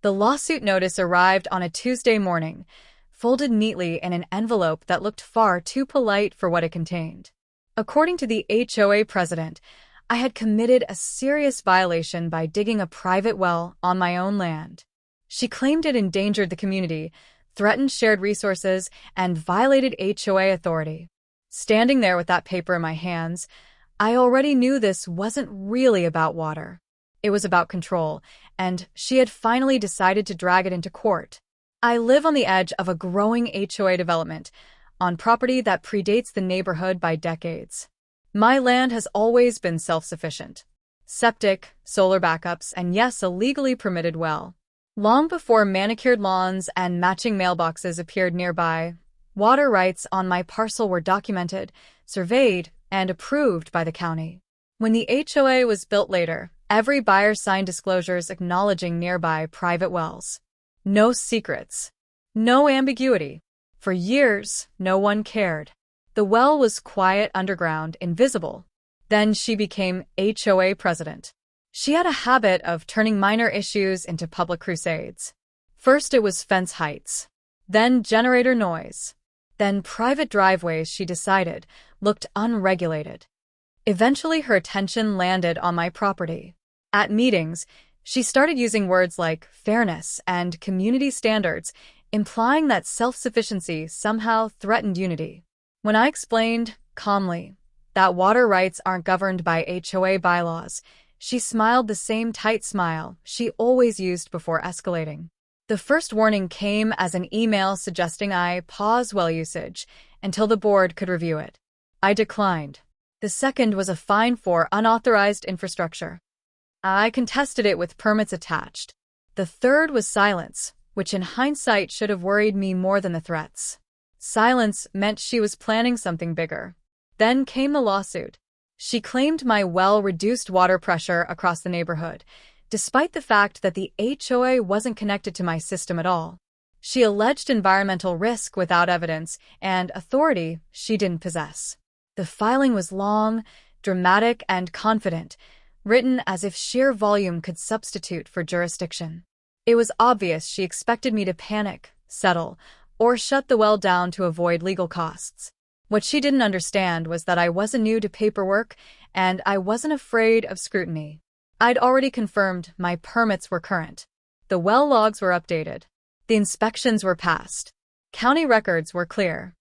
The lawsuit notice arrived on a Tuesday morning, folded neatly in an envelope that looked far too polite for what it contained. According to the HOA president, I had committed a serious violation by digging a private well on my own land. She claimed it endangered the community, threatened shared resources, and violated HOA authority. Standing there with that paper in my hands, I already knew this wasn't really about water. It was about control, and she had finally decided to drag it into court. I live on the edge of a growing HOA development, on property that predates the neighborhood by decades. My land has always been self-sufficient. Septic, solar backups, and yes, a legally permitted well. Long before manicured lawns and matching mailboxes appeared nearby, water rights on my parcel were documented, surveyed, and approved by the county. When the HOA was built later, every buyer signed disclosures acknowledging nearby private wells. No secrets. No ambiguity. For years, no one cared. The well was quiet underground, invisible. Then she became HOA president. She had a habit of turning minor issues into public crusades. First it was fence heights, then generator noise, then private driveways she decided looked unregulated. Eventually her attention landed on my property. At meetings, she started using words like fairness and community standards, implying that self-sufficiency somehow threatened unity. When I explained, calmly, that water rights aren't governed by HOA bylaws, she smiled the same tight smile she always used before escalating. The first warning came as an email suggesting I pause well usage until the board could review it. I declined. The second was a fine for unauthorized infrastructure. I contested it with permits attached. The third was silence, which in hindsight should have worried me more than the threats. Silence meant she was planning something bigger. Then came the lawsuit. She claimed my well reduced water pressure across the neighborhood, despite the fact that the HOA wasn't connected to my system at all. She alleged environmental risk without evidence and authority she didn't possess. The filing was long, dramatic, and confident, written as if sheer volume could substitute for jurisdiction. It was obvious she expected me to panic, settle, or shut the well down to avoid legal costs. What she didn't understand was that I wasn't new to paperwork and I wasn't afraid of scrutiny. I'd already confirmed my permits were current. The well logs were updated. The inspections were passed. County records were clear.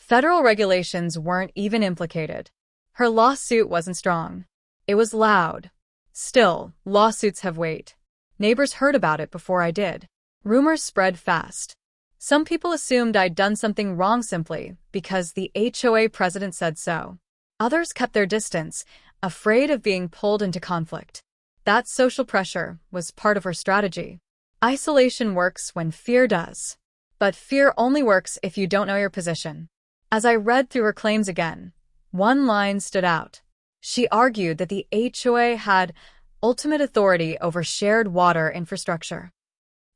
Federal regulations weren't even implicated. Her lawsuit wasn't strong. It was loud. Still, lawsuits have weight. Neighbors heard about it before I did. Rumors spread fast. Some people assumed I'd done something wrong simply because the HOA president said so. Others kept their distance, afraid of being pulled into conflict. That social pressure was part of her strategy. Isolation works when fear does. But fear only works if you don't know your position. As I read through her claims again, one line stood out. She argued that the HOA had ultimate authority over shared water infrastructure.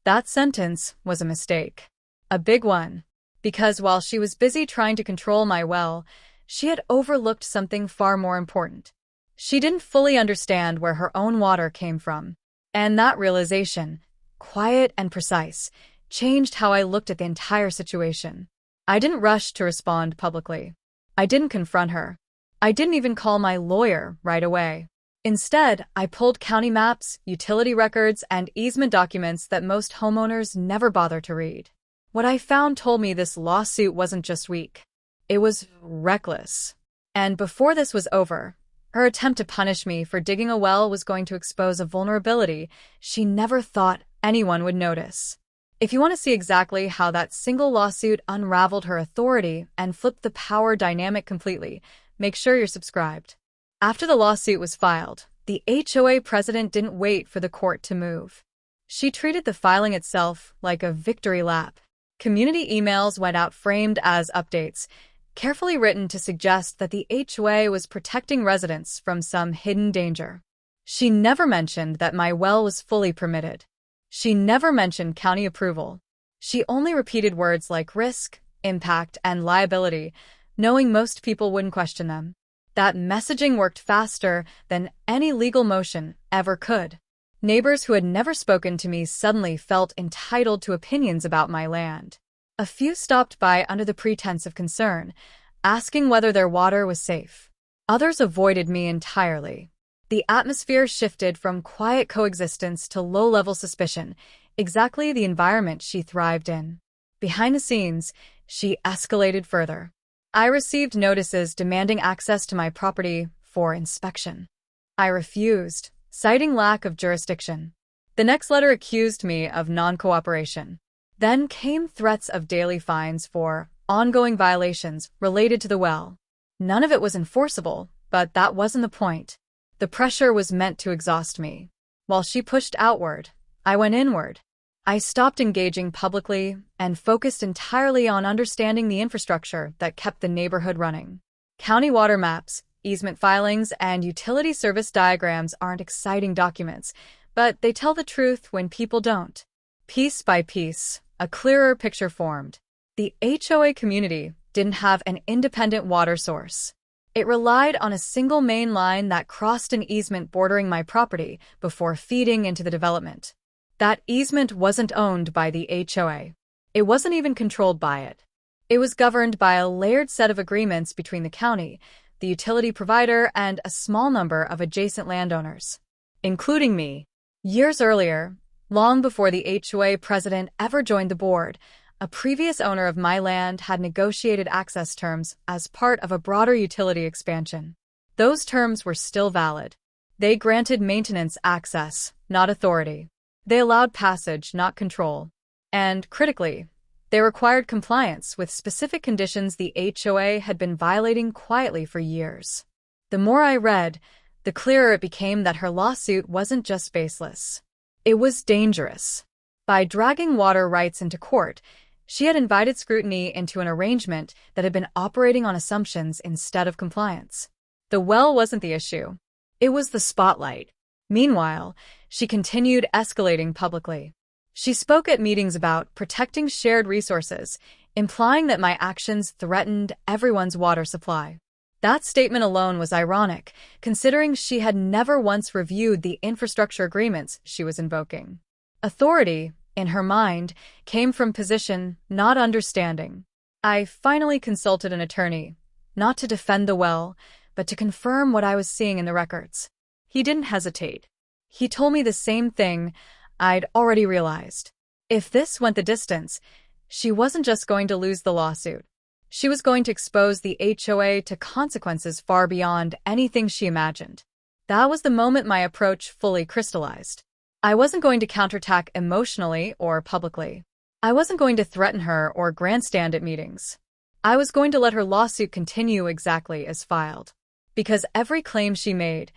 That sentence was a mistake. A big one. Because while she was busy trying to control my well, she had overlooked something far more important. She didn't fully understand where her own water came from. And that realization, quiet and precise, changed how I looked at the entire situation. I didn't rush to respond publicly. I didn't confront her. I didn't even call my lawyer right away. Instead, I pulled county maps, utility records, and easement documents that most homeowners never bother to read. What I found told me this lawsuit wasn't just weak. It was reckless. And before this was over, her attempt to punish me for digging a well was going to expose a vulnerability she never thought anyone would notice. If you want to see exactly how that single lawsuit unraveled her authority and flipped the power dynamic completely, make sure you're subscribed. After the lawsuit was filed, the HOA president didn't wait for the court to move. She treated the filing itself like a victory lap. Community emails went out framed as updates, carefully written to suggest that the HOA was protecting residents from some hidden danger. She never mentioned that my well was fully permitted. She never mentioned county approval. She only repeated words like risk, impact, and liability, knowing most people wouldn't question them. That messaging worked faster than any legal motion ever could. Neighbors who had never spoken to me suddenly felt entitled to opinions about my land. A few stopped by under the pretense of concern, asking whether their water was safe. Others avoided me entirely. The atmosphere shifted from quiet coexistence to low-level suspicion, exactly the environment she thrived in. Behind the scenes, she escalated further. I received notices demanding access to my property for inspection. I refused, citing lack of jurisdiction. The next letter accused me of non-cooperation. Then came threats of daily fines for ongoing violations related to the well. None of it was enforceable, but that wasn't the point. The pressure was meant to exhaust me. While she pushed outward, I went inward. I stopped engaging publicly and focused entirely on understanding the infrastructure that kept the neighborhood running. County water maps, easement filings, and utility service diagrams aren't exciting documents, but they tell the truth when people don't. Piece by piece, a clearer picture formed. The HOA community didn't have an independent water source. It relied on a single main line that crossed an easement bordering my property before feeding into the development. That easement wasn't owned by the HOA. It wasn't even controlled by it. It was governed by a layered set of agreements between the county, the utility provider, and a small number of adjacent landowners, including me. Years earlier, long before the HOA president ever joined the board, a previous owner of my land had negotiated access terms as part of a broader utility expansion. Those terms were still valid. They granted maintenance access, not authority. They allowed passage, not control. And, critically, they required compliance with specific conditions the HOA had been violating quietly for years. The more I read, the clearer it became that her lawsuit wasn't just baseless. It was dangerous. By dragging water rights into court, she had invited scrutiny into an arrangement that had been operating on assumptions instead of compliance. The well wasn't the issue. It was the spotlight. Meanwhile, she continued escalating publicly. She spoke at meetings about protecting shared resources, implying that my actions threatened everyone's water supply. That statement alone was ironic, considering she had never once reviewed the infrastructure agreements she was invoking. Authority, in her mind, came from position, not understanding. I finally consulted an attorney, not to defend the well, but to confirm what I was seeing in the records. He didn't hesitate. He told me the same thing I'd already realized. If this went the distance, she wasn't just going to lose the lawsuit. She was going to expose the HOA to consequences far beyond anything she imagined. That was the moment my approach fully crystallized. I wasn't going to counterattack emotionally or publicly. I wasn't going to threaten her or grandstand at meetings. I was going to let her lawsuit continue exactly as filed. Because every claim she made,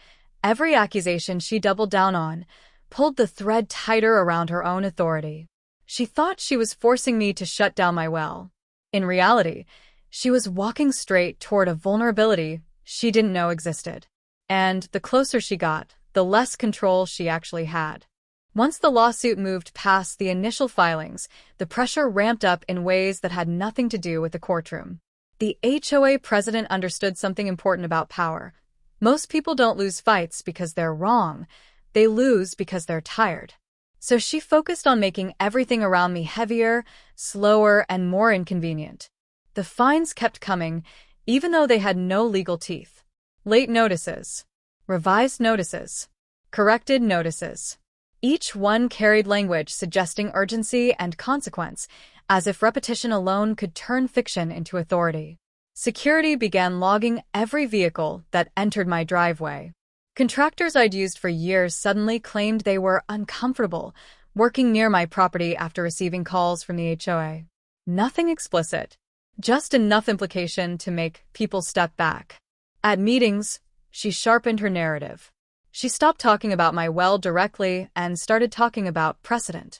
every accusation she doubled down on, pulled the thread tighter around her own authority. She thought she was forcing me to shut down my well. In reality, she was walking straight toward a vulnerability she didn't know existed. And the closer she got, the less control she actually had. Once the lawsuit moved past the initial filings, the pressure ramped up in ways that had nothing to do with the courtroom. The HOA president understood something important about power. Most people don't lose fights because they're wrong. They lose because they're tired. So she focused on making everything around me heavier, slower, and more inconvenient. The fines kept coming, even though they had no legal teeth. Late notices, revised notices, corrected notices. Each one carried language suggesting urgency and consequence, as if repetition alone could turn fiction into authority. Security began logging every vehicle that entered my driveway. Contractors I'd used for years suddenly claimed they were uncomfortable working near my property after receiving calls from the HOA. Nothing explicit, just enough implication to make people step back. At meetings, she sharpened her narrative. She stopped talking about my well directly and started talking about precedent.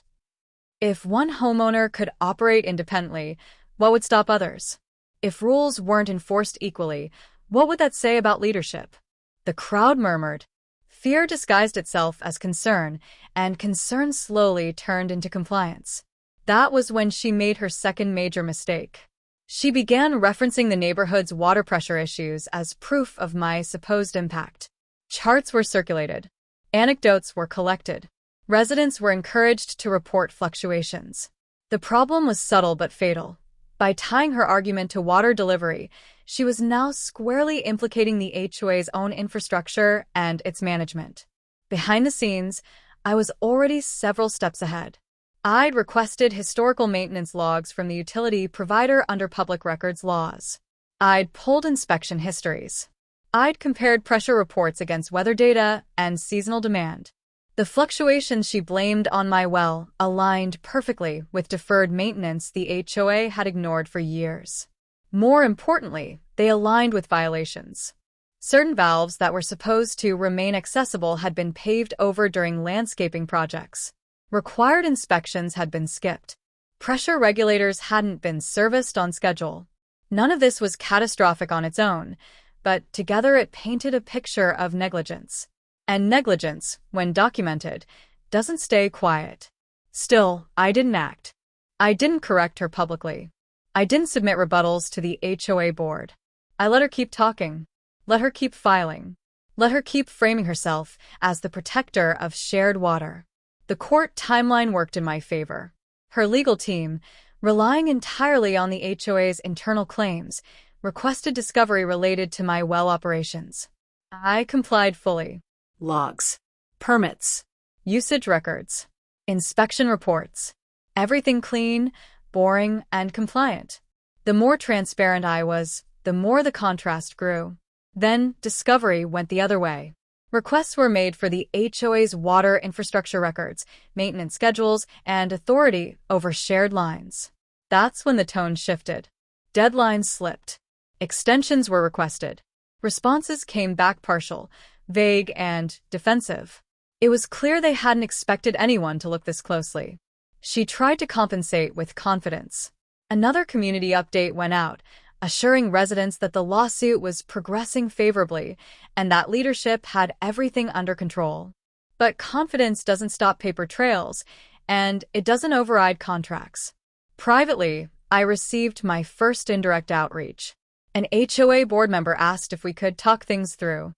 If one homeowner could operate independently, what would stop others? If rules weren't enforced equally, what would that say about leadership? The crowd murmured. Fear disguised itself as concern, and concern slowly turned into compliance. That was when she made her second major mistake. She began referencing the neighborhood's water pressure issues as proof of my supposed impact. Charts were circulated. Anecdotes were collected. Residents were encouraged to report fluctuations. The problem was subtle but fatal. By tying her argument to water delivery, she was now squarely implicating the HOA's own infrastructure and its management. Behind the scenes, I was already several steps ahead. I'd requested historical maintenance logs from the utility provider under public records laws. I'd pulled inspection histories. I'd compared pressure reports against weather data and seasonal demand. The fluctuations she blamed on my well aligned perfectly with deferred maintenance the HOA had ignored for years. More importantly, they aligned with violations. Certain valves that were supposed to remain accessible had been paved over during landscaping projects. Required inspections had been skipped. Pressure regulators hadn't been serviced on schedule. None of this was catastrophic on its own, but together it painted a picture of negligence. And negligence, when documented, doesn't stay quiet. Still, I didn't act. I didn't correct her publicly. I didn't submit rebuttals to the HOA board. I let her keep talking. Let her keep filing. Let her keep framing herself as the protector of shared water. The court timeline worked in my favor. Her legal team, relying entirely on the HOA's internal claims, requested discovery related to my well operations. I complied fully. Logs, permits, usage records, inspection reports. Everything clean, boring, and compliant. The more transparent I was, the more the contrast grew. Then, discovery went the other way. Requests were made for the HOA's water infrastructure records, maintenance schedules, and authority over shared lines. That's when the tone shifted. Deadlines slipped. Extensions were requested. Responses came back partial, vague, and defensive. It was clear they hadn't expected anyone to look this closely. She tried to compensate with confidence. Another community update went out, assuring residents that the lawsuit was progressing favorably and that leadership had everything under control. But confidence doesn't stop paper trails, and it doesn't override contracts. Privately, I received my first indirect outreach. An HOA board member asked if we could talk things through.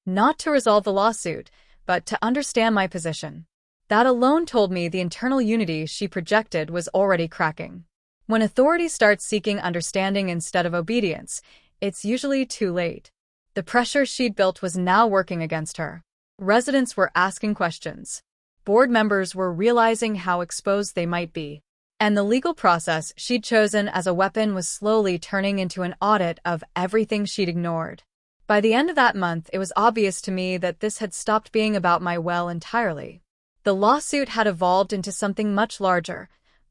Not to resolve the lawsuit, but to understand my position. That alone told me the internal unity she projected was already cracking. When authority starts seeking understanding instead of obedience, it's usually too late. The pressure she'd built was now working against her. Residents were asking questions. Board members were realizing how exposed they might be. And the legal process she'd chosen as a weapon was slowly turning into an audit of everything she'd ignored. By the end of that month, it was obvious to me that this had stopped being about my well entirely. The lawsuit had evolved into something much larger,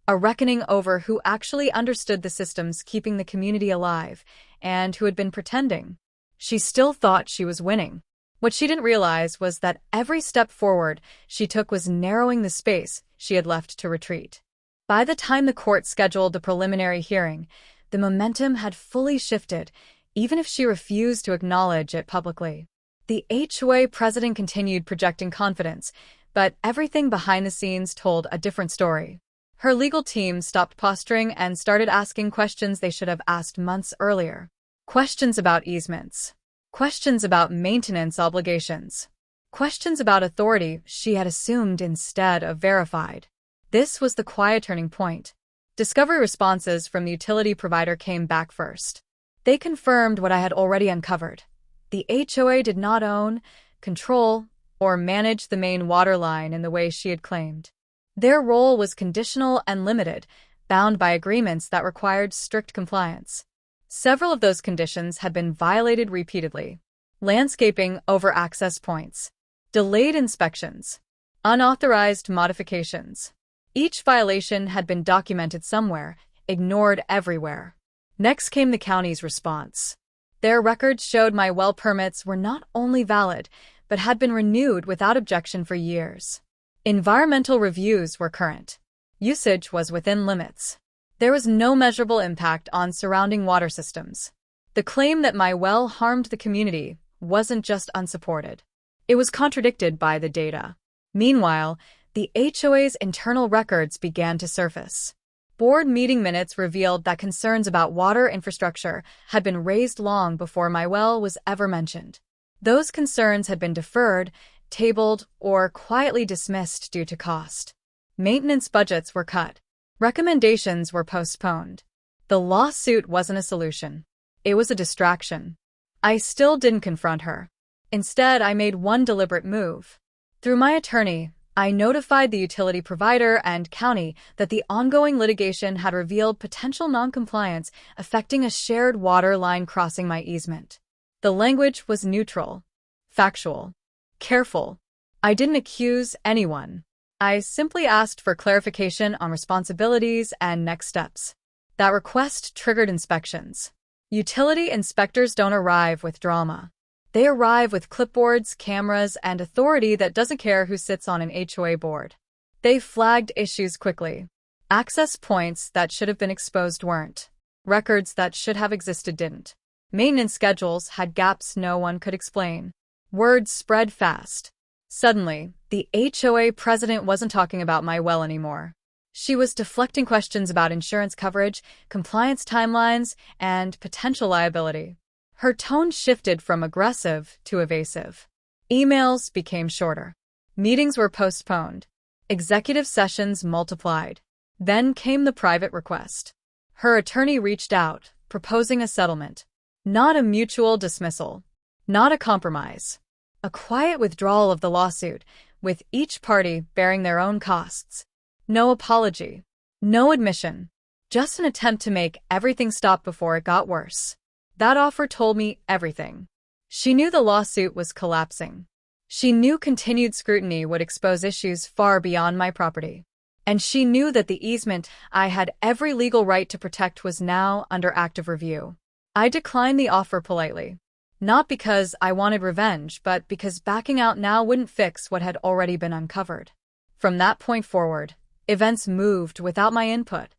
a reckoning over who actually understood the systems keeping the community alive and who had been pretending. She still thought she was winning. What she didn't realize was that every step forward she took was narrowing the space she had left to retreat. By the time the court scheduled the preliminary hearing, the momentum had fully shifted, even if she refused to acknowledge it publicly. The HOA president continued projecting confidence, but everything behind the scenes told a different story. Her legal team stopped posturing and started asking questions they should have asked months earlier. Questions about easements. Questions about maintenance obligations. Questions about authority she had assumed instead of verified. This was the quiet turning point. Discovery responses from the utility provider came back first. They confirmed what I had already uncovered. The HOA did not own, control, or manage the main water line in the way she had claimed. Their role was conditional and limited, bound by agreements that required strict compliance. Several of those conditions had been violated repeatedly. Landscaping over access points, delayed inspections, unauthorized modifications. Each violation had been documented somewhere, ignored everywhere. Next came the county's response. Their records showed my well permits were not only valid, but had been renewed without objection for years. Environmental reviews were current. Usage was within limits. There was no measurable impact on surrounding water systems. The claim that my well harmed the community wasn't just unsupported. It was contradicted by the data. Meanwhile, the HOA's internal records began to surface. Board meeting minutes revealed that concerns about water infrastructure had been raised long before my well was ever mentioned. Those concerns had been deferred, tabled, or quietly dismissed due to cost. Maintenance budgets were cut. Recommendations were postponed. The lawsuit wasn't a solution. It was a distraction. I still didn't confront her. Instead, I made one deliberate move. Through my attorney, I notified the utility provider and county that the ongoing litigation had revealed potential noncompliance affecting a shared water line crossing my easement. The language was neutral, factual, careful. I didn't accuse anyone. I simply asked for clarification on responsibilities and next steps. That request triggered inspections. Utility inspectors don't arrive with drama. They arrive with clipboards, cameras, and authority that doesn't care who sits on an HOA board. They flagged issues quickly. Access points that should have been exposed weren't. Records that should have existed didn't. Maintenance schedules had gaps no one could explain. Word spread fast. Suddenly, the HOA president wasn't talking about my well anymore. She was deflecting questions about insurance coverage, compliance timelines, and potential liability. Her tone shifted from aggressive to evasive. Emails became shorter. Meetings were postponed. Executive sessions multiplied. Then came the private request. Her attorney reached out, proposing a settlement. Not a mutual dismissal. Not a compromise. A quiet withdrawal of the lawsuit, with each party bearing their own costs. No apology. No admission. Just an attempt to make everything stop before it got worse. That offer told me everything. She knew the lawsuit was collapsing. She knew continued scrutiny would expose issues far beyond my property. And she knew that the easement I had every legal right to protect was now under active review. I declined the offer politely. Not because I wanted revenge, but because backing out now wouldn't fix what had already been uncovered. From that point forward, events moved without my input.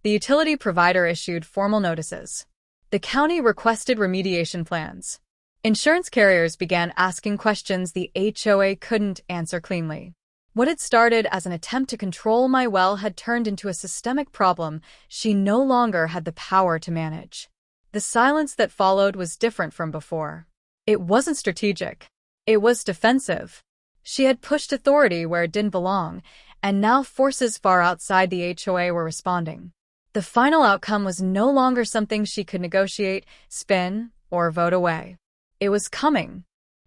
The utility provider issued formal notices. The county requested remediation plans. Insurance carriers began asking questions the HOA couldn't answer cleanly. What had started as an attempt to control my well had turned into a systemic problem she no longer had the power to manage. The silence that followed was different from before. It wasn't strategic. It was defensive. She had pushed authority where it didn't belong, and now forces far outside the HOA were responding. The final outcome was no longer something she could negotiate, spin, or vote away. It was coming.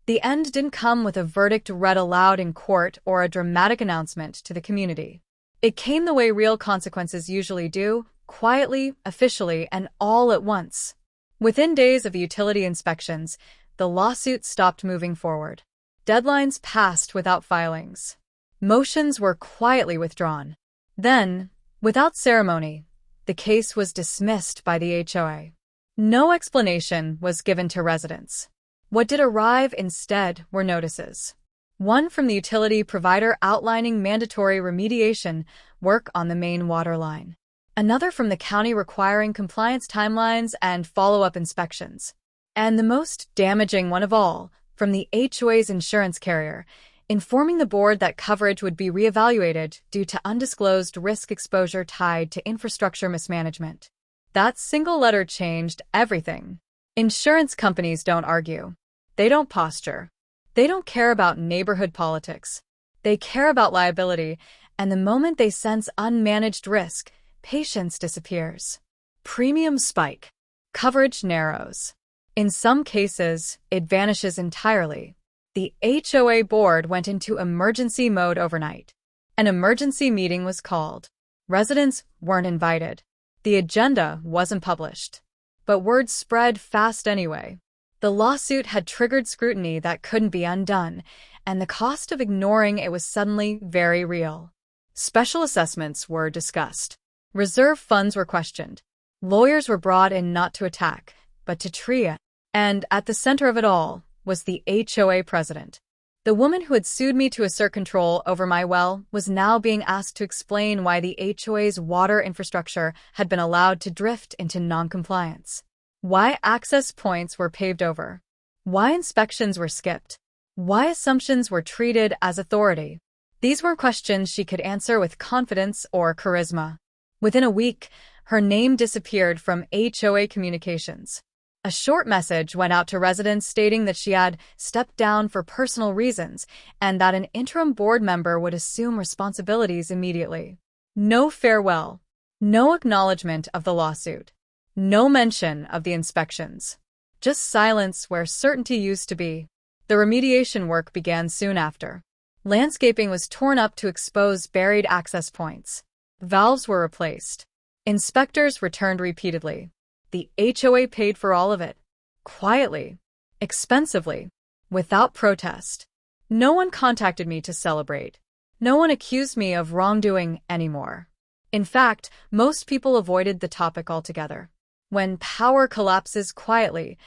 The end didn't come with a verdict read aloud in court or a dramatic announcement to the community. It came the way real consequences usually do, quietly, officially, and all at once. Within days of utility inspections, the lawsuit stopped moving forward. Deadlines passed without filings. Motions were quietly withdrawn. Then, without ceremony, the case was dismissed by the HOA. No explanation was given to residents. What did arrive instead were notices. One from the utility provider outlining mandatory remediation work on the main water line. Another from the county requiring compliance timelines and follow-up inspections. And the most damaging one of all, from the HOA's insurance carrier, informing the board that coverage would be reevaluated due to undisclosed risk exposure tied to infrastructure mismanagement. That single letter changed everything. Insurance companies don't argue. They don't posture. They don't care about neighborhood politics. They care about liability, and the moment they sense unmanaged risk, patience disappears. Premiums spike. Coverage narrows. In some cases, it vanishes entirely. The HOA board went into emergency mode overnight. An emergency meeting was called. Residents weren't invited. The agenda wasn't published. But word spread fast anyway. The lawsuit had triggered scrutiny that couldn't be undone, and the cost of ignoring it was suddenly very real. Special assessments were discussed. Reserve funds were questioned. Lawyers were brought in not to attack, but to triage. And at the center of it all was the HOA president. The woman who had sued me to assert control over my well was now being asked to explain why the HOA's water infrastructure had been allowed to drift into noncompliance. Why access points were paved over. Why inspections were skipped. Why assumptions were treated as authority. These weren't questions she could answer with confidence or charisma. Within a week, her name disappeared from HOA communications. A short message went out to residents stating that she had stepped down for personal reasons and that an interim board member would assume responsibilities immediately. No farewell, no acknowledgement of the lawsuit, no mention of the inspections. Just silence where certainty used to be. The remediation work began soon after. Landscaping was torn up to expose buried access points. Valves were replaced. Inspectors returned repeatedly. The HOA paid for all of it. Quietly. Expensively. Without protest. No one contacted me to celebrate. No one accused me of wrongdoing anymore. In fact, most people avoided the topic altogether. When power collapses quietly,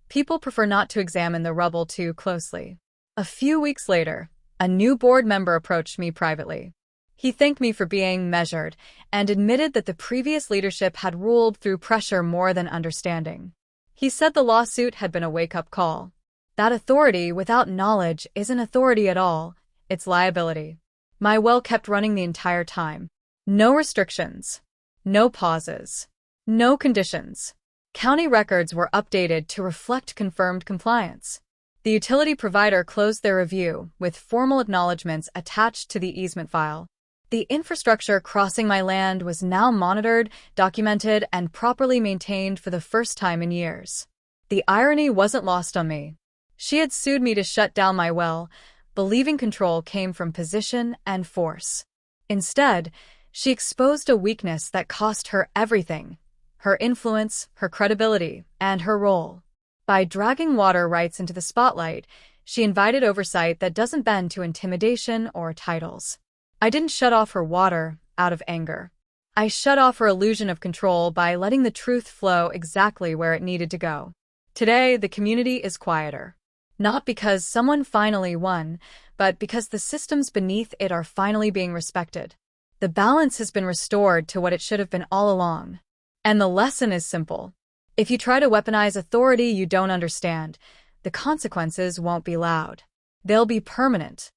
people prefer not to examine the rubble too closely. A few weeks later, a new board member approached me privately. He thanked me for being measured and admitted that the previous leadership had ruled through pressure more than understanding. He said the lawsuit had been a wake-up call. That authority without knowledge isn't authority at all, it's liability. My well kept running the entire time. No restrictions. No pauses. No conditions. County records were updated to reflect confirmed compliance. The utility provider closed their review with formal acknowledgments attached to the easement file. The infrastructure crossing my land was now monitored, documented, and properly maintained for the first time in years. The irony wasn't lost on me. She had sued me to shut down my well, believing control came from position and force. Instead, she exposed a weakness that cost her everything: her influence, her credibility, and her role. By dragging water rights into the spotlight, she invited oversight that doesn't bend to intimidation or titles. I didn't shut off her water out of anger. I shut off her illusion of control by letting the truth flow exactly where it needed to go. Today, the community is quieter. Not because someone finally won, but because the systems beneath it are finally being respected. The balance has been restored to what it should have been all along. And the lesson is simple. If you try to weaponize authority you don't understand, the consequences won't be loud. They'll be permanent.